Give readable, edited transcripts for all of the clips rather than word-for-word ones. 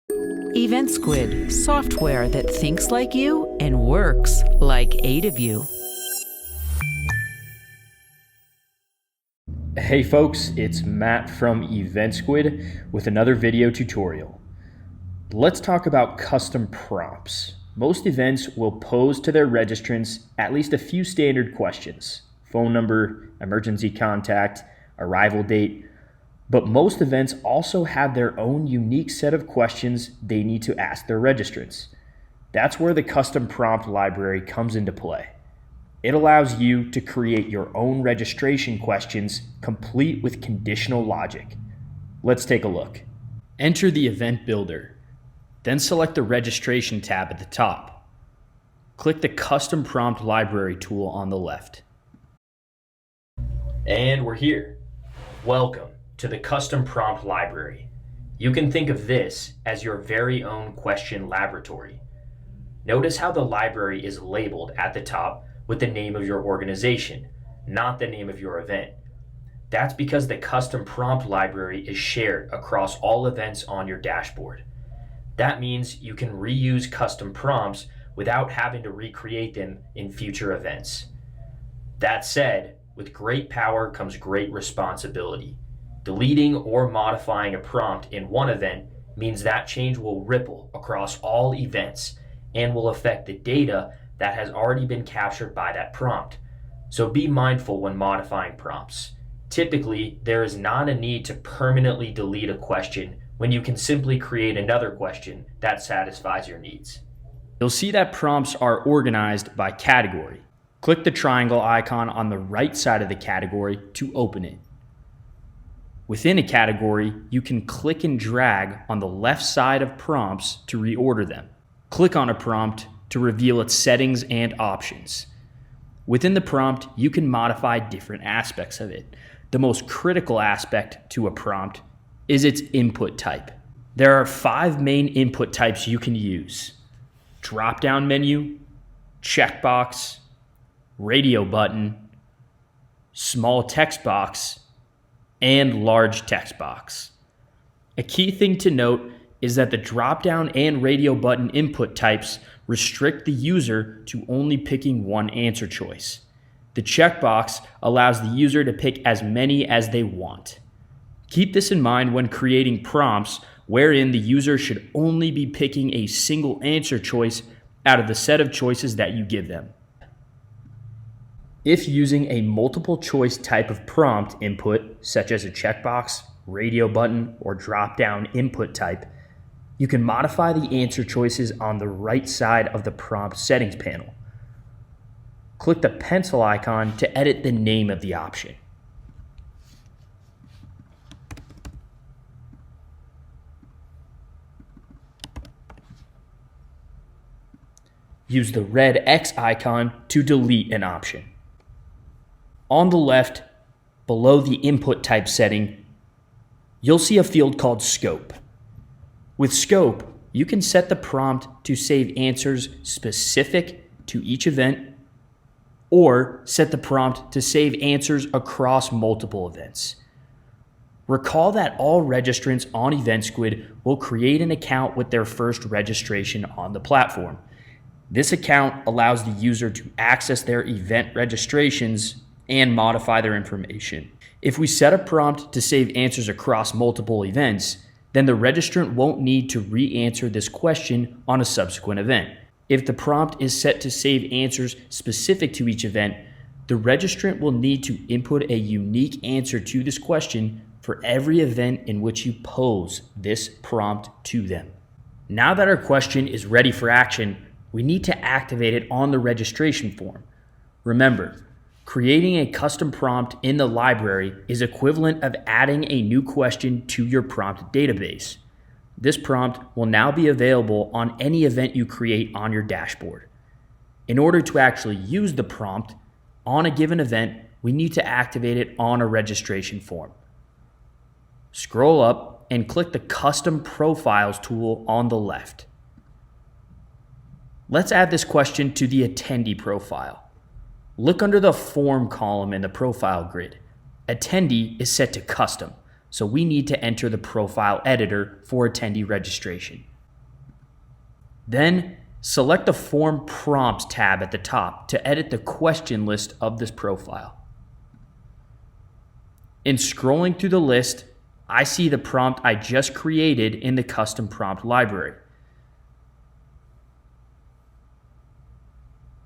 Event Squid, software that thinks like you and works like 8 of you. Hey folks, it's Matt from Event Squid with another video tutorial. Let's talk about custom prompts. Most events will pose to their registrants at least a few standard questions: phone number, emergency contact, arrival date. But most events also have their own unique set of questions they need to ask their registrants. That's where the custom prompt library comes into play. It allows you to create your own registration questions complete with conditional logic. Let's take a look. Enter the event builder, then select the registration tab at the top. Click the custom prompt library tool on the left. And we're here. Welcome to the custom prompt library. You can think of this as your very own question laboratory. Notice how the library is labeled at the top with the name of your organization, not the name of your event. That's because the custom prompt library is shared across all events on your dashboard. That means you can reuse custom prompts without having to recreate them in future events. That said, with great power comes great responsibility. Deleting or modifying a prompt in one event means that change will ripple across all events and will affect the data that has already been captured by that prompt. So be mindful when modifying prompts. Typically, there is not a need to permanently delete a question when you can simply create another question that satisfies your needs. You'll see that prompts are organized by category. Click the triangle icon on the right side of the category to open it. Within a category, you can click and drag on the left side of prompts to reorder them. Click on a prompt to reveal its settings and options. Within the prompt, you can modify different aspects of it. The most critical aspect to a prompt is its input type. There are 5 main input types you can use: drop-down menu, checkbox, radio button, small text box, and large text box. A key thing to note is that the drop-down and radio button input types restrict the user to only picking one answer choice. The checkbox allows the user to pick as many as they want. Keep this in mind when creating prompts wherein the user should only be picking a single answer choice out of the set of choices that you give them. If using a multiple choice type of prompt input, such as a checkbox, radio button, or drop-down input type, you can modify the answer choices on the right side of the prompt settings panel. Click the pencil icon to edit the name of the option. Use the red X icon to delete an option. On the left, below the input type setting, you'll see a field called Scope. With Scope, you can set the prompt to save answers specific to each event, or set the prompt to save answers across multiple events. Recall that all registrants on Event Squid will create an account with their first registration on the platform. This account allows the user to access their event registrations and modify their information. If we set a prompt to save answers across multiple events, then the registrant won't need to re-answer this question on a subsequent event. If the prompt is set to save answers specific to each event, the registrant will need to input a unique answer to this question for every event in which you pose this prompt to them. Now that our question is ready for action, we need to activate it on the registration form. Remember, creating a custom prompt in the library is equivalent of adding a new question to your prompt database. This prompt will now be available on any event you create on your dashboard. In order to actually use the prompt on a given event, we need to activate it on a registration form. Scroll up and click the Custom Profiles tool on the left. Let's add this question to the attendee profile. Look under the Form column in the profile grid. Attendee is set to custom, so we need to enter the profile editor for attendee registration. Then select the Form Prompts tab at the top to edit the question list of this profile. In scrolling through the list, I see the prompt I just created in the custom prompt library.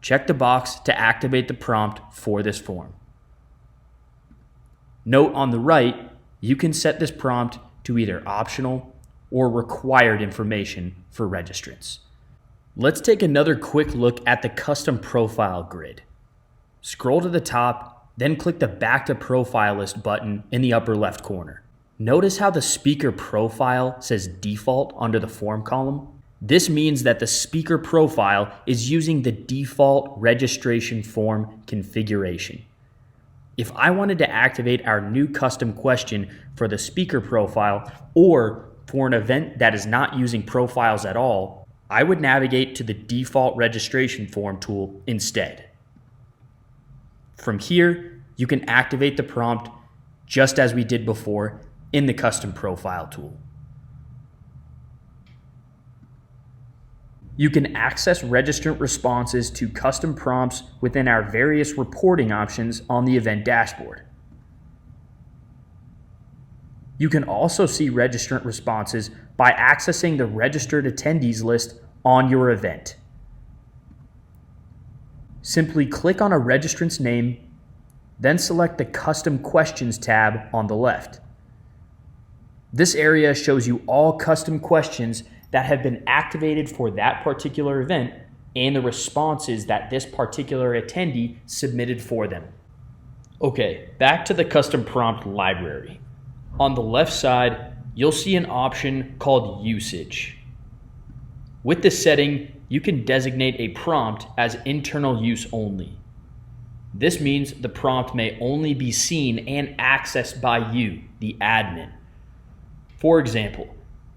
Check the box to activate the prompt for this form. Note on the right, you can set this prompt to either optional or required information for registrants. Let's take another quick look at the custom profile grid. Scroll to the top, then click the Back to Profile List button in the upper left corner. Notice how the speaker profile says default under the form column? This means that the speaker profile is using the default registration form configuration. If I wanted to activate our new custom question for the speaker profile or for an event that is not using profiles at all, I would navigate to the default registration form tool instead. From here, you can activate the prompt just as we did before in the custom profile tool. You can access registrant responses to custom prompts within our various reporting options on the event dashboard. You can also see registrant responses by accessing the registered attendees list on your event. Simply click on a registrant's name, then select the Custom Questions tab on the left. This area shows you all custom questions that have been activated for that particular event and the responses that this particular attendee submitted for them. Okay, back to the custom prompt library. On the left side, you'll see an option called Usage. With this setting, you can designate a prompt as internal use only. This means the prompt may only be seen and accessed by you, the admin. For example,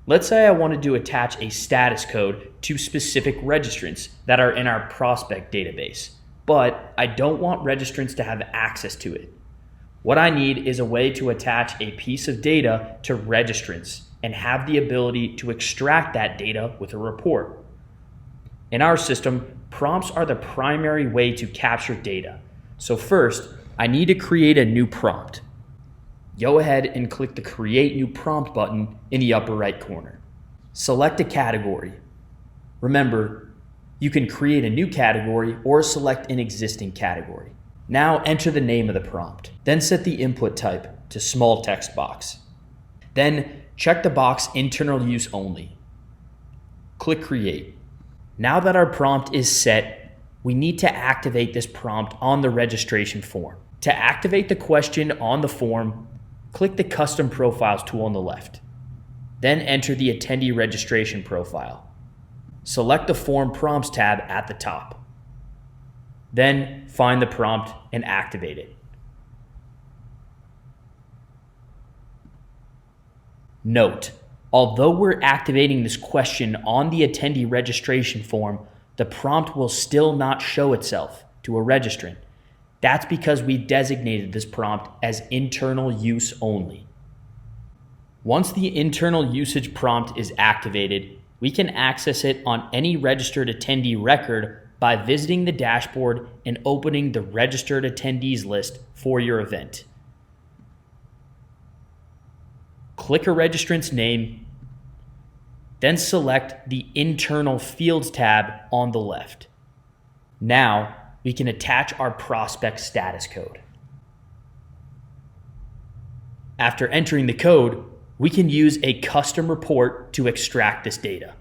let's say I wanted to attach a status code to specific registrants that are in our prospect database, but I don't want registrants to have access to it. What I need is a way to attach a piece of data to registrants and have the ability to extract that data with a report. In our system, prompts are the primary way to capture data. So first, I need to create a new prompt. Go ahead and click the Create New Prompt button in the upper right corner. Select a category. Remember, you can create a new category or select an existing category. Now enter the name of the prompt. Then set the input type to small text box. Then check the box Internal Use Only. Click Create. Now that our prompt is set, we need to activate this prompt on the registration form. To activate the question on the form, click the Custom Profiles tool on the left. Then enter the attendee registration profile. Select the Form Prompts tab at the top. Then find the prompt and activate it. Note, although we're activating this question on the attendee registration form, the prompt will still not show itself to a registrant. That's because we designated this prompt as internal use only. Once the internal usage prompt is activated, we can access it on any registered attendee record by visiting the dashboard and opening the registered attendees list for your event. Click a registrant's name, then select the Internal Fields tab on the left. Now, we can attach our prospect status code. After entering the code, we can use a custom report to extract this data.